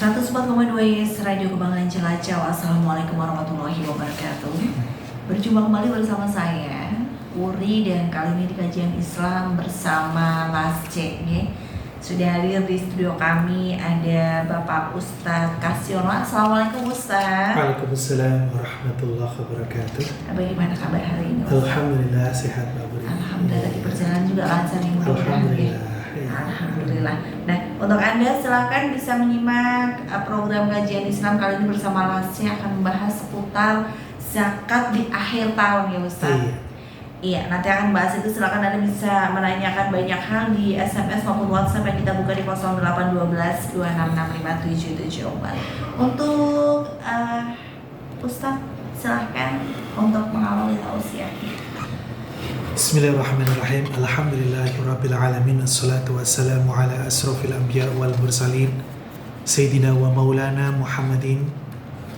104,2 YS Radio Kebanggaan Cilacap. Assalamualaikum warahmatullahi wabarakatuh. Berjumpa kembali bersama saya Uri, dan kali ini di kajian Islam bersama Lasce. Sudah hadir di studio kami ada Bapak Ustadz Kasyono. Assalamualaikum Ustadz. Waalaikumsalam warahmatullahi wabarakatuh. Bagaimana kabar hari ini Ustadz? Alhamdulillah sehat Pak Budi. Alhamdulillah, di perjalanan juga lancar ya. Alhamdulillah. Alhamdulillah. Nah, untuk Anda silakan bisa menyimak program kajian Islam kali ini bersama Lasce, akan membahas seputar zakat di akhir tahun ya Ustaz. Iya, nanti akan bahas itu. Silakan Anda bisa menanyakan banyak hal di SMS maupun WhatsApp yang kita buka di 0812 2665 774. Untuk Ustaz, silakan untuk mengawali tausiahnya. Bismillahirrahmanirrahim. Alhamdulillahirabbil alamin. Assalatu wassalamu ala asrofil anbiya wal mursalin Sayyidina wa maulana Muhammadin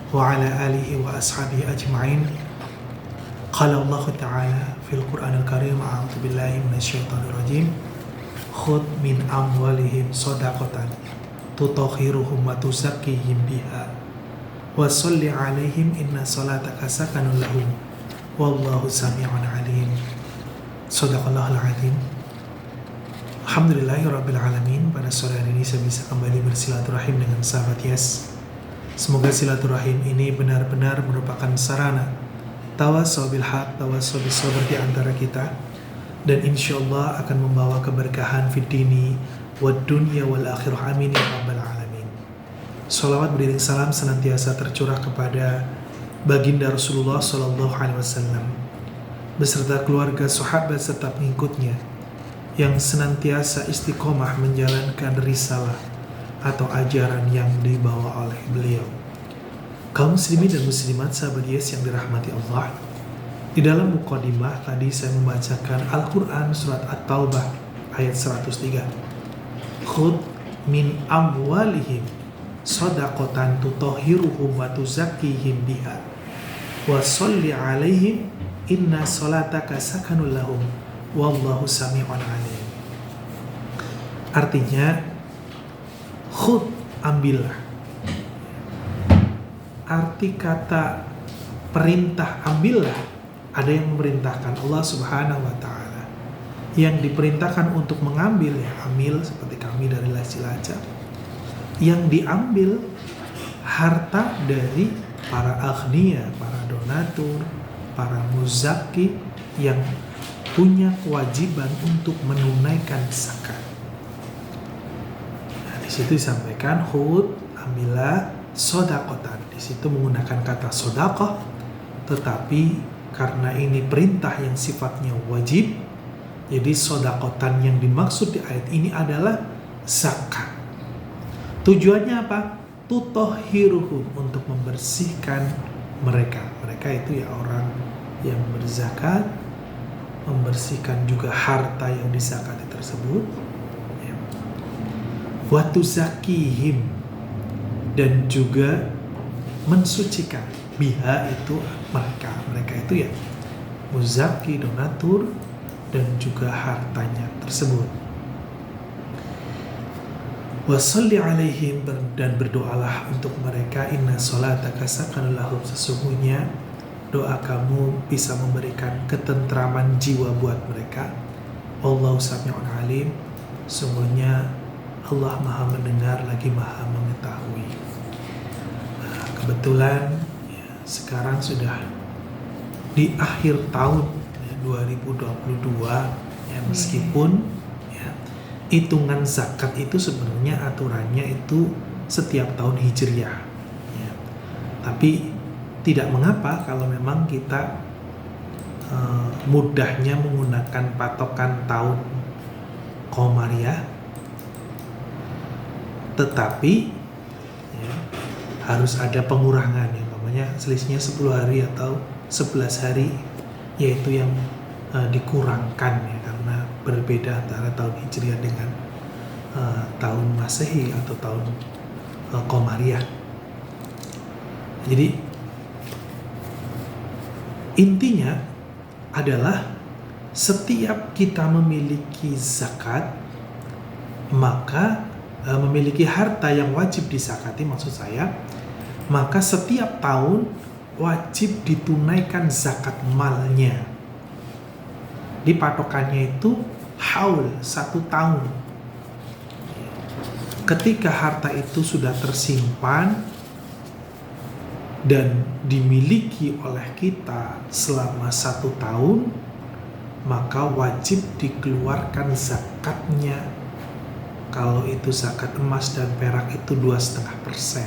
wa ala alihi wa ashabihi ajma'in. Qala Allah Ta'ala fil Qur'anil Karim, a'udzu billahi minasyaitonir rajim. Khudh min amwalihim shadaqatan tutahhiruhum wa tuzakkihim biha wa sholli 'alaihim inna salataka sakanun lahum wallahu sami'un 'alim. Shadaqallahul 'azim. Alhamdulillahirabbil alamin. Pada sore hari ini saya bisa kembali bersilaturahim dengan sahabat Yes. Semoga silaturahim ini benar-benar merupakan sarana tawassul bil haq, tawassul bis sabr di antara kita, dan insyaallah akan membawa keberkahan fid dini wad dunya wal akhirah. Amin ya rabbal alamin. Shalawat beriring salam senantiasa tercurah kepada baginda Rasulullah sallallahu alaihi wasallam beserta keluarga, sahabat serta pengikutnya yang senantiasa istiqomah menjalankan risalah atau ajaran yang dibawa oleh beliau. Kaum muslimin dan muslimat sahabat Yes yang dirahmati Allah, di dalam mukadimah tadi saya membacakan Al-Quran surat At-Taubah ayat 103. Khudh min amwalihim shadaqatan tutahhiruhum wa tuzakkihim biha wa sholli 'alaihim inna salataka sakanul lahum wallahu sami'un 'alim. Artinya, khud, ambillah. Arti kata perintah ambillah, ada yang memerintahkan Allah Subhanahu wa taala. Yang diperintahkan untuk mengambil ya ambil, seperti kami dari Cilacap. Yang diambil harta dari para aghnia, para donatur, para muzaki yang punya kewajiban untuk menunaikan zakat. Nah, di situ disampaikan khud, ambillah shadaqatan. Di situ menggunakan kata shadaqah, tetapi karena ini perintah yang sifatnya wajib, jadi shadaqatan yang dimaksud di ayat ini adalah zakat. Tujuannya apa? Tutahhiruhum, untuk membersihkan mereka. Mereka itu ya orang yang berzakat, membersihkan juga harta yang dizakati tersebut. Wa tuzakkihim, dan juga mensucikan. Biha itu mereka. Mereka itu ya muzaki, donatur, dan juga hartanya tersebut. Wa sholli 'alaihim, dan berdoalah untuk mereka. Inna salataka sakanul lahum, sesungguhnya doa kamu bisa memberikan ketentraman jiwa buat mereka. Wallahu sami'un 'alim, sungguhnya Allah Maha mendengar lagi Maha mengetahui. Nah, kebetulan ya, sekarang sudah di akhir tahun ya, 2022 ya, meskipun hitungan zakat itu sebenarnya aturannya itu setiap tahun hijriah ya. Tapi tidak mengapa kalau memang kita mudahnya menggunakan patokan tahun Qamariyah, tetapi ya, harus ada pengurangan yang namanya selisihnya 10 hari atau 11 hari, yaitu yang dikurangkan ya, karena berbeda antara tahun Hijriah dengan tahun Masehi atau tahun Qamariyah. Jadi intinya adalah setiap kita memiliki zakat, maka memiliki harta yang wajib disakati, maksud saya, maka setiap tahun wajib ditunaikan zakat malnya. Di patokannya itu haul, 1 tahun. Ketika harta itu sudah tersimpan dan dimiliki oleh kita selama 1 tahun, maka wajib dikeluarkan zakatnya. Kalau itu zakat emas dan perak itu 2,5%.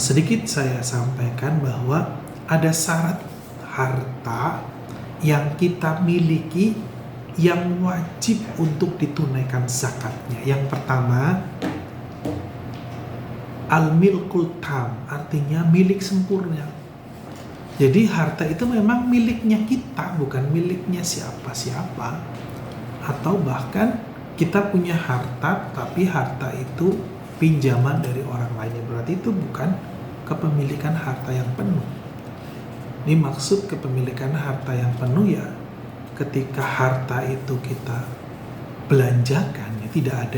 Sedikit saya sampaikan bahwa ada syarat harta yang kita miliki yang wajib untuk ditunaikan zakatnya. Yang pertama, al-milkul tam, artinya milik sempurna. Jadi harta itu memang miliknya kita, bukan miliknya siapa-siapa. Atau bahkan kita punya harta, tapi harta itu pinjaman dari orang lainnya. Berarti itu bukan kepemilikan harta yang penuh. Ini maksud kepemilikan harta yang penuh ya, ketika harta itu kita belanjakan, ya tidak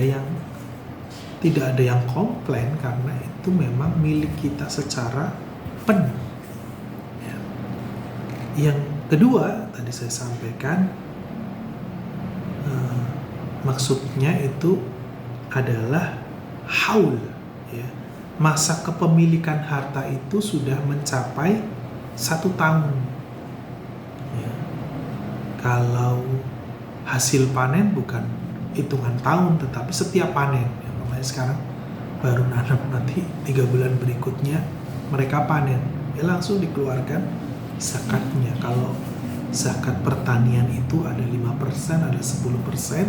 ada yang komplain karena itu memang milik kita secara penuh. Ya. Yang kedua tadi saya sampaikan, maksudnya itu adalah haul, ya. Masa kepemilikan harta itu sudah mencapai 1 tahun. Ya. Kalau hasil panen bukan hitungan tahun, tetapi setiap panen. Ya, namanya sekarang baru nanam, nanti 3 bulan berikutnya mereka panen, ya langsung dikeluarkan zakatnya. Kalau zakat pertanian itu ada 5%, ada 10%,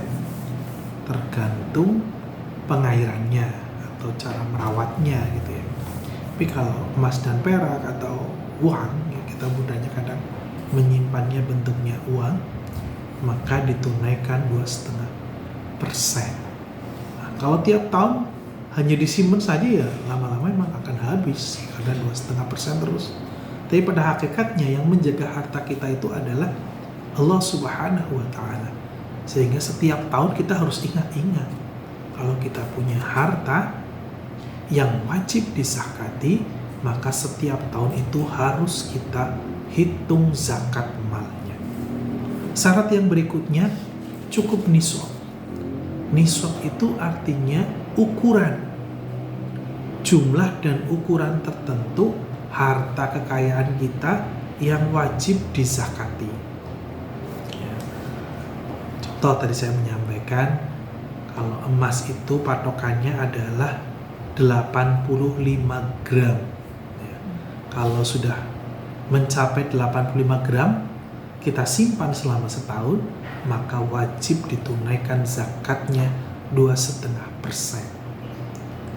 tergantung pengairannya atau cara merawatnya gitu ya. Tapi kalau emas dan perak atau uang, ya kita mudahnya kadang menyimpannya bentuknya uang, maka ditunaikan 2,5%. Nah, kalau tiap tahun hanya disimpan saja ya lama-lama memang akan habis, ada 2,5% terus. Tapi pada hakikatnya yang menjaga harta kita itu adalah Allah Subhanahu wa Ta'ala. Sehingga setiap tahun kita harus ingat-ingat, kalau kita punya harta yang wajib disakati, maka setiap tahun itu harus kita hitung zakat malnya. Syarat yang berikutnya cukup nisab. Nisab itu artinya ukuran, jumlah dan ukuran tertentu harta kekayaan kita yang wajib disakati. Ya. Contoh tadi saya menyampaikan, kalau emas itu patokannya adalah 85 gram. Ya. Kalau sudah mencapai 85 gram, kita simpan selama setahun, maka wajib ditunaikan zakatnya 2,5%.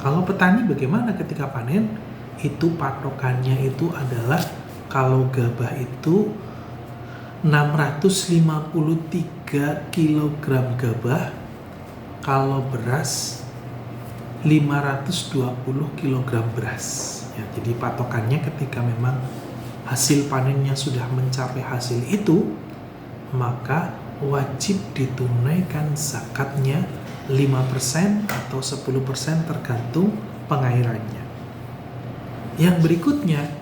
Kalau petani bagaimana ketika panen? Itu patokannya itu adalah kalau gabah itu 653 kg gabah, kalau beras 520 kg beras. Ya, jadi patokannya ketika memang hasil panennya sudah mencapai hasil itu, maka wajib ditunaikan zakatnya 5% atau 10% tergantung pengairannya. Yang berikutnya,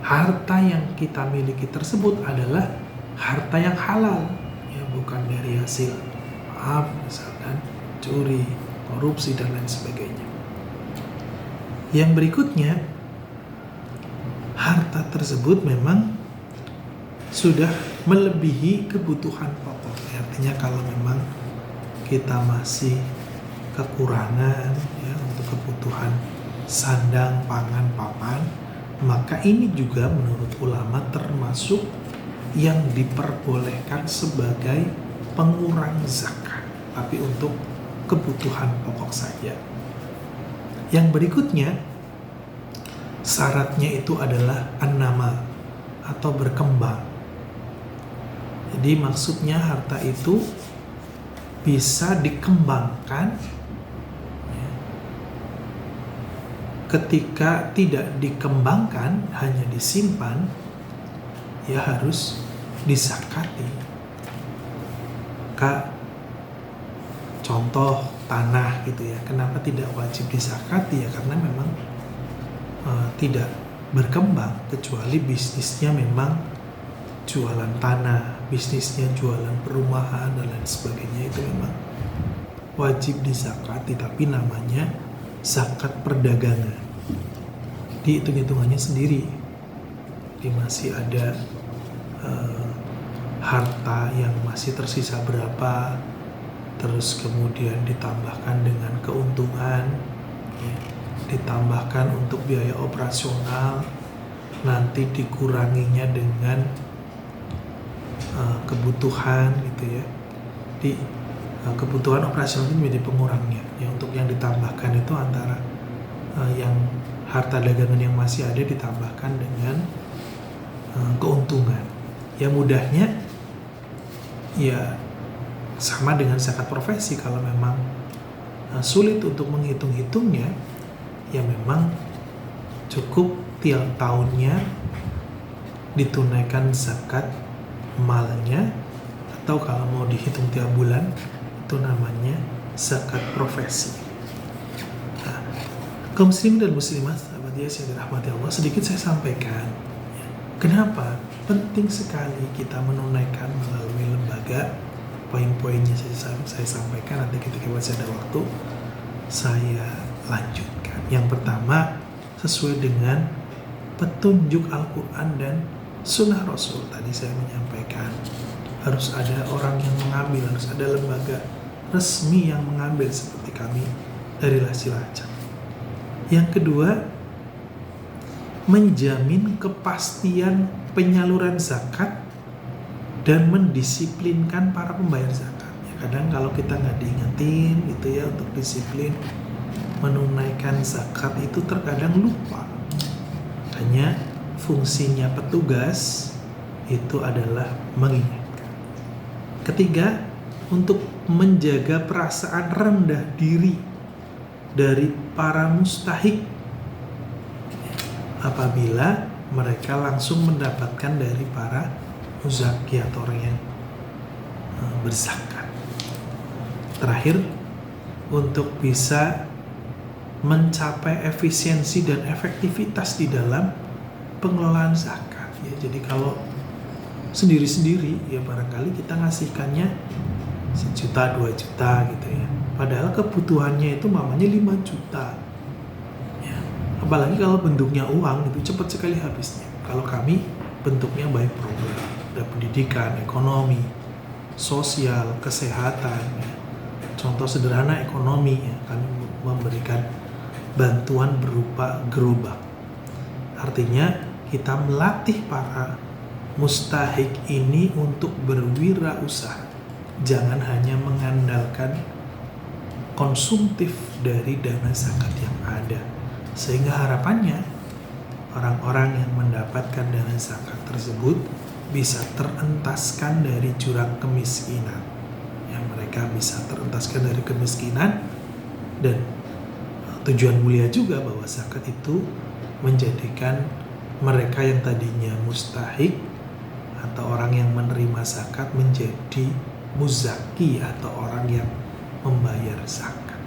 harta yang kita miliki tersebut adalah harta yang halal, ya bukan dari hasil maaf misalkan curi, korupsi dan lain sebagainya. Yang berikutnya, harta tersebut memang sudah melebihi kebutuhan pokok. Artinya kalau memang kita masih kekurangan ya untuk kebutuhan sandang, pangan, papan, maka ini juga menurut ulama termasuk yang diperbolehkan sebagai pengurang zakat, tapi untuk kebutuhan pokok saja. Yang berikutnya, syaratnya itu adalah an-nama atau berkembang. Jadi maksudnya harta itu bisa dikembangkan. Ketika tidak dikembangkan, hanya disimpan, ya harus disakati. Contoh tanah gitu ya. Kenapa tidak wajib disakati ya? Karena memang tidak berkembang, kecuali bisnisnya memang jualan tanah, bisnisnya jualan perumahan dan lain sebagainya, itu memang wajib disakati, tapi namanya zakat perdagangan. Dihitung-hitungannya sendiri. Jadi masih ada harta yang masih tersisa berapa, terus kemudian ditambahkan dengan keuntungan, ya, ditambahkan untuk biaya operasional, nanti dikuranginya dengan kebutuhan gitu ya. Di kebutuhan operasional itu menjadi pengurangnya. Ya, untuk yang ditambahkan itu antara yang harta dagangan yang masih ada ditambahkan dengan keuntungan. Ya mudahnya ya sama dengan zakat profesi. Kalau memang sulit untuk menghitung-hitungnya, ya memang cukup tiap tahunnya ditunaikan zakat malnya, atau kalau mau dihitung tiap bulan itu namanya zakat profesi. Nah, kaum muslimin dan muslimat sahabat yang dirahmati Allah, sedikit saya sampaikan kenapa penting sekali kita menunaikan melalui lembaga. Poin-poinnya saya sampaikan, nanti ketika masih ada waktu saya lanjutkan. Yang pertama, sesuai dengan petunjuk Al-Quran dan Sunnah Rasul. Tadi saya menyampaikan harus ada orang yang mengambil, harus ada lembaga resmi yang mengambil seperti kami dari Cilacap. Yang kedua, menjamin kepastian penyaluran zakat dan mendisiplinkan para pembayar zakat. Ya, kadang kalau kita nggak diingetin gitu ya untuk disiplin menunaikan zakat, itu terkadang lupa. Hanya fungsinya petugas itu adalah mengingatkan. Ketiga, untuk menjaga perasaan rendah diri dari para mustahik apabila mereka langsung mendapatkan dari para muzaki atau orang yang berzakat. Terakhir, untuk bisa mencapai efisiensi dan efektivitas di dalam pengelolaan zakat. Ya, jadi kalau sendiri-sendiri ya barangkali kita ngasihkannya 1 juta, 2 juta gitu ya. Padahal kebutuhannya itu mamanya 5 juta. Ya, apalagi kalau bentuknya uang itu cepat sekali habisnya. Kalau kami bentuknya baik program, ada pendidikan, ekonomi, sosial, kesehatan. Ya. Contoh sederhana ekonomi, ya, kami memberikan bantuan berupa gerobak. Artinya kita melatih para mustahik ini untuk berwirausaha. Jangan hanya mengandalkan konsumtif dari dana zakat yang ada. Sehingga harapannya orang-orang yang mendapatkan dana zakat tersebut bisa terentaskan dari jurang kemiskinan. Ya, mereka bisa terentaskan dari kemiskinan, dan tujuan mulia juga bahwa zakat itu menjadikan mereka yang tadinya mustahik atau orang yang menerima zakat menjadi muzaki atau orang yang membayar zakat.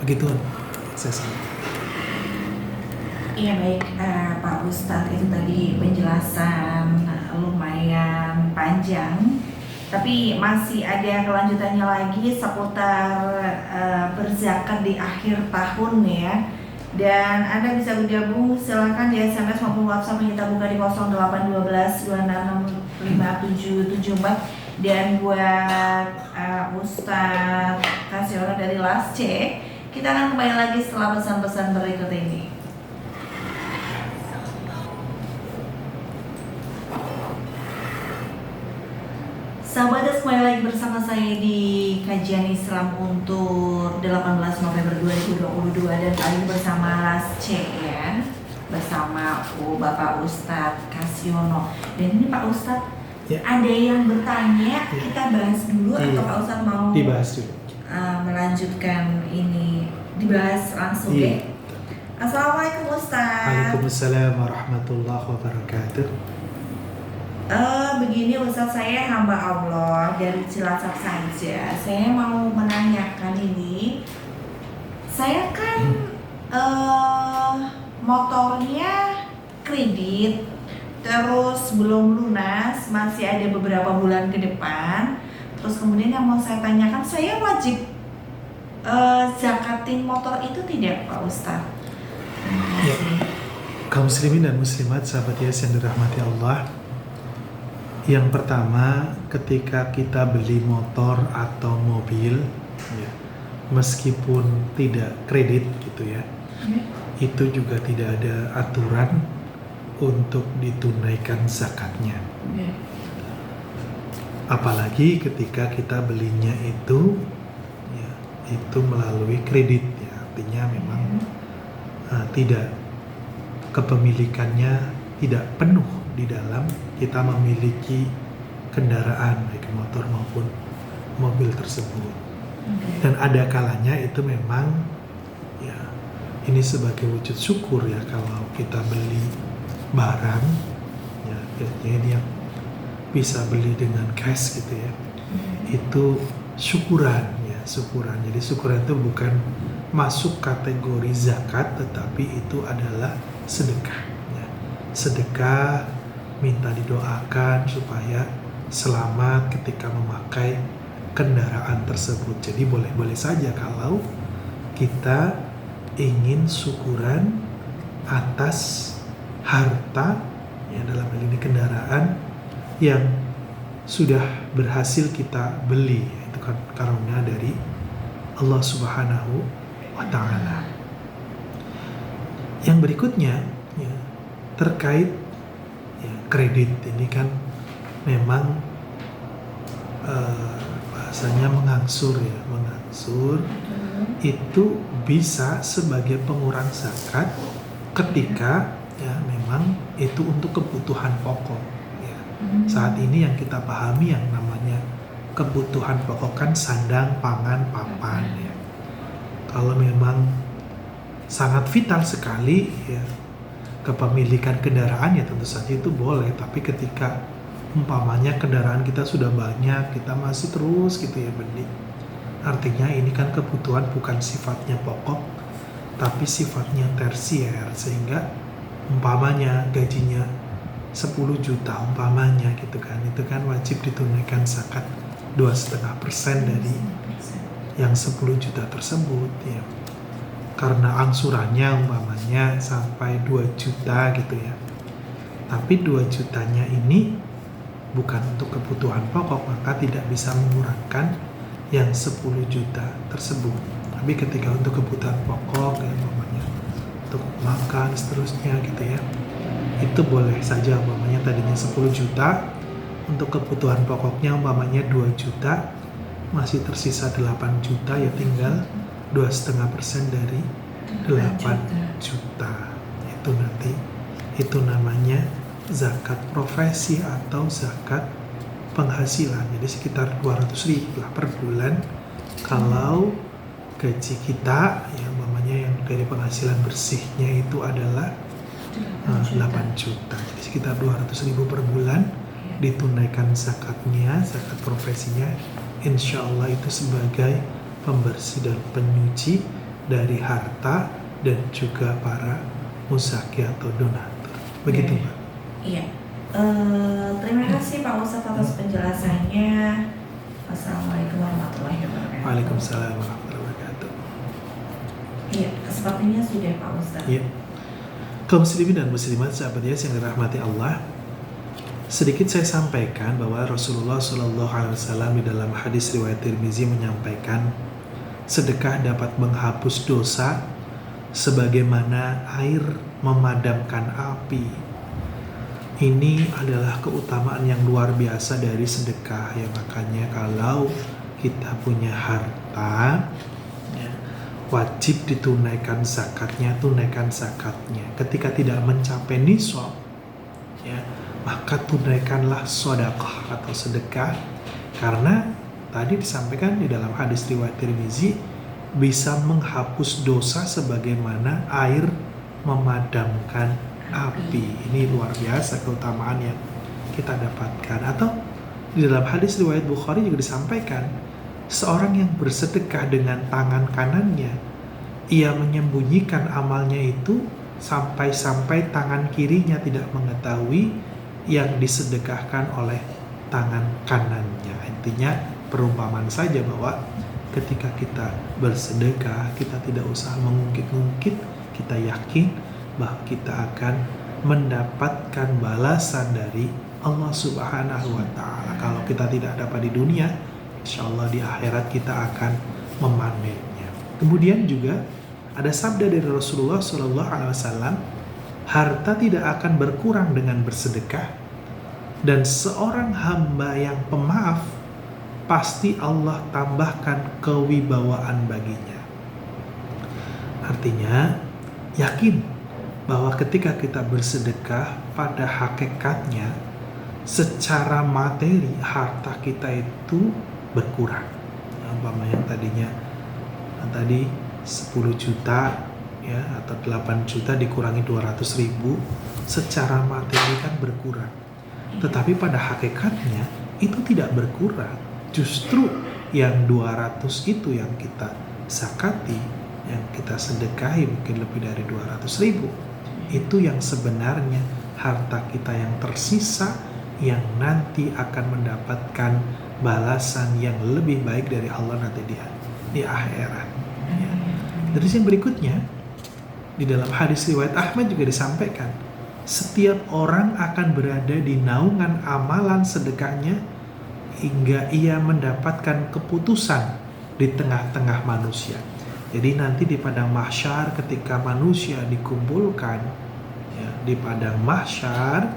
Begitu saya sampaikan. Iya baik, Pak Ustadz, itu tadi penjelasan lumayan panjang, tapi masih ada kelanjutannya lagi seputar berzakat di akhir tahun ya. Dan Anda bisa bergabung, silakan di SMS maupun WhatsApp yang kita buka di 0812 266 5774. Dan buat Ustadz Kasiono dari LASC, kita akan kembali lagi setelah pesan-pesan berikut ini. Sahabat, kembali lagi bersama saya di kajian Islam untuk 18 November 2022, dan kali ini bersama LASC ya, bersama Bapak Ustadz Kasiono. Dan ini Pak Ustadz, ya, ada yang bertanya, ya, kita bahas dulu, iya, atau Pak Ustadz mau dibahas dulu? Melanjutkan ini, dibahas langsung, iya, ya. Assalamualaikum Ustadz. Waalaikumsalam warahmatullahi wabarakatuh. begini Ustadz, saya hamba Allah dari Cilacap saja. Saya mau menanyakan ini, saya kan motornya kredit, terus belum lunas, masih ada beberapa bulan ke depan. Terus kemudian yang mau saya tanyakan, saya wajib zakatin motor itu tidak Pak Ustadz? Ya. Kaum muslimin dan muslimat, sahabat Yas yang dirahmati Allah. Yang pertama, ketika kita beli motor atau mobil, ya, meskipun tidak kredit gitu ya, itu juga tidak ada aturan untuk ditunaikan zakatnya. Apalagi ketika kita belinya itu ya, itu melalui kredit ya, artinya memang tidak, kepemilikannya tidak penuh di dalam kita memiliki kendaraan baik motor maupun mobil tersebut. Dan ada kalanya itu memang ya, ini sebagai wujud syukur ya, kalau kita beli barang ya, biasanya yang bisa beli dengan cash gitu ya, itu syukuran ya, syukuran. Jadi syukuran itu bukan masuk kategori zakat, tetapi itu adalah sedekah ya. Sedekah, minta didoakan supaya selamat ketika memakai kendaraan tersebut. Jadi boleh-boleh saja kalau kita ingin syukuran atas harta ya, dalam hal ini kendaraan yang sudah berhasil kita beli, itu kan karunia dari Allah Subhanahu wa Ta'ala. Yang berikutnya ya, terkait ya, kredit ini kan memang bahasanya mengangsur ya, mengangsur itu bisa sebagai pengurang zakat ketika ya memang itu untuk kebutuhan pokok ya. Saat ini yang kita pahami yang namanya kebutuhan pokok kan sandang, pangan, papan ya. Kalau memang sangat vital sekali ya, kepemilikan kendaraan ya tentu saja itu boleh. Tapi ketika umpamanya kendaraan kita sudah banyak, kita masih terus gitu ya beli, artinya ini kan kebutuhan bukan sifatnya pokok tapi sifatnya tersier, sehingga umpamanya gajinya 10 juta umpamanya gitu kan, itu kan wajib ditunaikan zakat 2,5% dari yang 10 juta tersebut ya, karena angsurannya umpamanya sampai 2 juta gitu ya. Tapi 2 jutanya ini bukan untuk kebutuhan pokok, maka tidak bisa mengurangkan yang 10 juta tersebut. Tapi ketika untuk kebutuhan pokok ya, umpamanya untuk makan seterusnya gitu ya, itu boleh saja. Umpamanya tadinya 10 juta, untuk kebutuhan pokoknya umpamanya 2 juta, masih tersisa 8 juta ya, tinggal 2,5% dari 8 juta. Itu nanti itu namanya zakat profesi atau zakat penghasilan. Jadi sekitar 200.000 lah per bulan kalau gaji kita ya umpamanya yang dari penghasilan bersihnya itu adalah 8 juta. Jadi sekitar 200.000 per bulan ditunaikan zakatnya, zakat profesinya. Insya Allah itu sebagai pembersih dan penyuci dari harta dan juga para musaki atau donatur. Begitu Mbak. Iya. Terima kasih Pak Ustadz atas penjelasannya. Assalamualaikum warahmatullahi wabarakatuh. Waalaikumsalam warahmatullahi wabarakatuh. Iya, sepertinya sudah Pak Ustadz. Iya. Kaum muslimin dan muslimat sahabat Yas yang dirahmati Allah, sedikit saya sampaikan bahwa Rasulullah SAW di dalam hadis riwayat Tirmizi menyampaikan sedekah dapat menghapus dosa sebagaimana air memadamkan api. Ini adalah keutamaan yang luar biasa dari sedekah ya, makanya kalau kita punya harta ya, wajib ditunaikan zakatnya, tunaikan zakatnya. Ketika tidak mencapai nisab ya, maka tunaikanlah sedekah atau sedekah, karena tadi disampaikan di dalam hadis riwayat Tirmizi bisa menghapus dosa sebagaimana air memadamkan api. Ini luar biasa keutamaan yang kita dapatkan. Atau di dalam hadis riwayat Bukhari juga disampaikan, seorang yang bersedekah dengan tangan kanannya, ia menyembunyikan amalnya itu sampai-sampai tangan kirinya tidak mengetahui yang disedekahkan oleh tangan kanannya. Intinya perumpamaan saja bahwa ketika kita bersedekah, kita tidak usah mengungkit-ungkit, kita yakin bahwa kita akan mendapatkan balasan dari Allah Subhanahu wa Ta'ala. Kalau kita tidak dapat di dunia, insya Allah di akhirat kita akan memanennya. Kemudian juga ada sabda dari Rasulullah SAW, harta tidak akan berkurang dengan bersedekah, dan seorang hamba yang pemaaf pasti Allah tambahkan kewibawaan baginya. Artinya, yakin bahwa ketika kita bersedekah, pada hakikatnya secara materi harta kita itu berkurang. Umpamanya tadi 10 juta ya, atau 8 juta dikurangi 200.000, secara materi kan berkurang. Tetapi pada hakikatnya itu tidak berkurang. Justru yang 200 itu yang kita zakati, yang kita sedekahi mungkin lebih dari 200.000, itu yang sebenarnya harta kita yang tersisa, yang nanti akan mendapatkan balasan yang lebih baik dari Allah nanti di akhirat. Ya. Dari yang berikutnya, di dalam hadis riwayat Ahmad juga disampaikan, setiap orang akan berada di naungan amalan sedekahnya hingga ia mendapatkan keputusan di tengah-tengah manusia. Jadi nanti di padang mahsyar ketika manusia dikumpulkan ya, di padang mahsyar,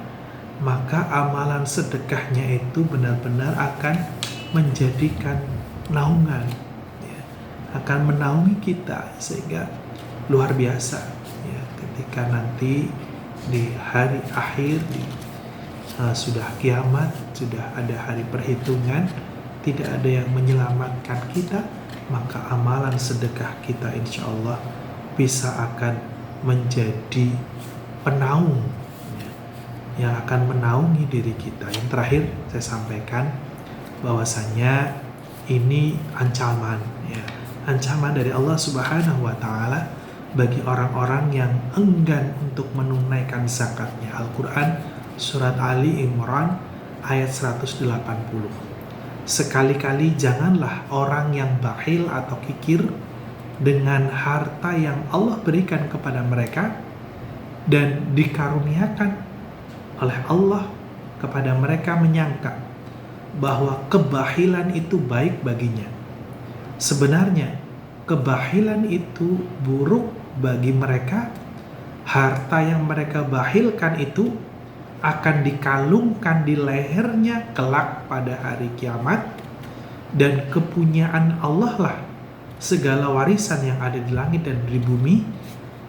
maka amalan sedekahnya itu benar-benar akan menjadikan naungan ya, akan menaungi kita sehingga luar biasa ya, ketika nanti di hari akhir sudah kiamat, sudah ada hari perhitungan, tidak ada yang menyelamatkan kita, maka amalan sedekah kita insya Allah bisa akan menjadi penaung ya, yang akan menaungi diri kita. Yang terakhir saya sampaikan bahwasanya ini ancaman ya, ancaman dari Allah Subhanahu wa Ta'ala bagi orang-orang yang enggan untuk menunaikan zakatnya. Al-Quran Surat Ali Imran ayat 180. Sekali-kali janganlah orang yang bakhil atau kikir dengan harta yang Allah berikan kepada mereka dan dikaruniakan oleh Allah kepada mereka menyangka bahwa kebahilan itu baik baginya. Sebenarnya kebahilan itu buruk bagi mereka. Harta yang mereka bahilkan itu akan dikalungkan di lehernya kelak pada hari kiamat, dan kepunyaan Allah lah segala warisan yang ada di langit dan di bumi,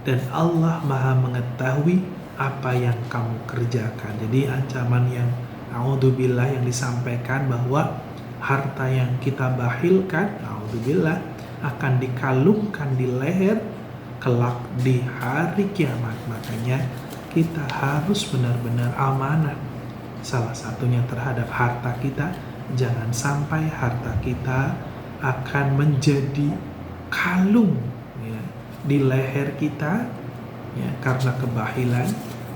dan Allah Maha mengetahui apa yang kamu kerjakan. Jadi ancaman yang naudzubillah yang disampaikan bahwa harta yang kita bahilkan naudzubillah akan dikalungkan di leher kelak di hari kiamat. Makanya kita harus benar-benar amanah, salah satunya terhadap harta kita. Jangan sampai harta kita akan menjadi kalung ya, di leher kita ya, karena kebahilan.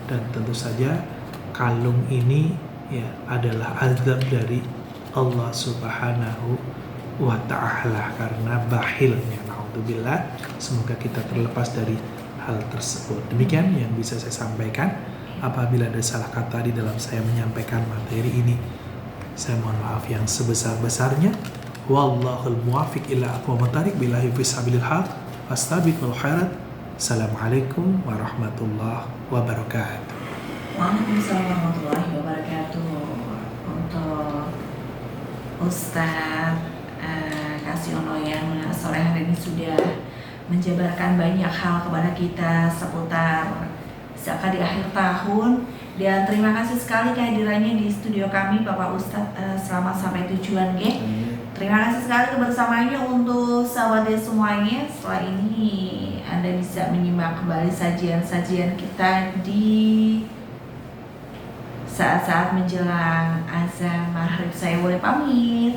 Dan tentu saja kalung ini ya adalah azab dari Allah Subhanahu wa Ta'ala karena bahilnya. Naudzubillah, semoga kita terlepas dari hal tersebut. Demikian yang bisa saya sampaikan. Apabila ada salah kata di dalam saya menyampaikan materi ini, saya mohon maaf yang sebesar-besarnya. Wallahul muwaffiq ila aqwamit thariq, billahi fi sabilil haq, fastabiqul khairat. Assalamualaikum warahmatullahi wabarakatuh. Waalaikumsalam warahmatullahi wabarakatuh. Untuk Ustadz Kasiono yang sore hari ini sudah menjabarkan banyak hal kepada kita seputar zakat di akhir tahun. Dan terima kasih sekali kehadirannya di studio kami Bapak Ustadz, selamat sampai tujuan ge. Terima kasih sekali kebersamaannya untuk sahabat semuanya. Setelah ini Anda bisa menyimak kembali sajian-sajian kita di saat-saat menjelang azan maghrib saya boleh pamit.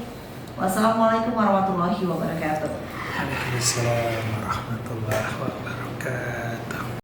Wassalamualaikum warahmatullahi wabarakatuh. Waalaikumsalam warahmatullahi wabarakatuh.